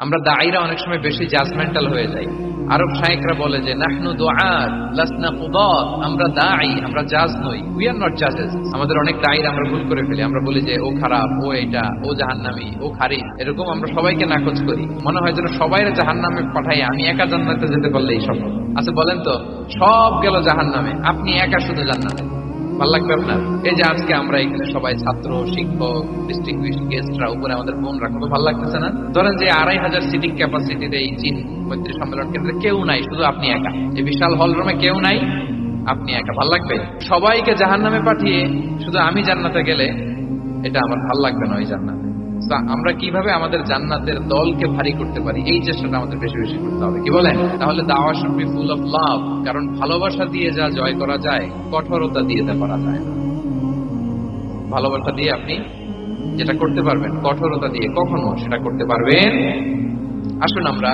আমরা দায়ীরা অনেক সময় বেশি জাজমেন্টাল হয়ে যাই। আরব শায়েখরা বলে যে নাহনু দুআত লাসনা কুদাত, আমরা দায়ী, আমরা জাজ নই, উই আর নট জাজেস। আমাদের অনেক দায়ীরা আমরা ভুল করে ফেলি, আমরা বলি যে ও খারাপ, ও এটা, ও জাহান্নামী, ও খারিজ, এরকম আমরা সবাইকে নাকচ করি। মনে হয় যেন সবাইরে জাহান্নামে পাঠাই, আমি একা জান্নাতে যেতে পারলেই সফল। আচ্ছা বলেন তো, সব গেল জাহান্নামে, আপনি একা শুধু জান্নাতে, ভাল লাগবে আপনার? এই যে আজকে আমরা এখানে সবাই ছাত্র, শিক্ষক, ডিস্ট্রিবিউশন গেস্টরা, উপরে আমাদের বোনরা, কত ভালো লাগতেছে না? ধরেন যে 2500 সিটিং ক্যাপাসিটির এই চীন মৈত্রী সম্মেলন কেন্দ্রে কেউ নাই, শুধু আপনি একা। এই বিশাল হল রুমে কেউ নাই, আপনি একা। ভাল লাগবে? সবাইকে জাহান্নামে পাঠিয়ে শুধু আমি জান্নাতে গেলে এটা আমার ভাল লাগবে না। ওই জান্নাতে আমরা কিভাবে আমাদের জান্নাতের দলকে ভারী করতে পারি, এই চেষ্টাটা আমাদের বেশি বেশি করতে হবে, কি বলেন? তাহলে দাওয়া should be full of love, কারণ ভালোবাসা দিয়ে যা জয় করা যায়, কঠোরতা দিয়ে তা করা যায় না। ভালোবাসা দিয়ে আপনি যেটা করতে পারবেন, কঠোরতা দিয়ে কখনো সেটা করতে পারবেন। আসুন আমরা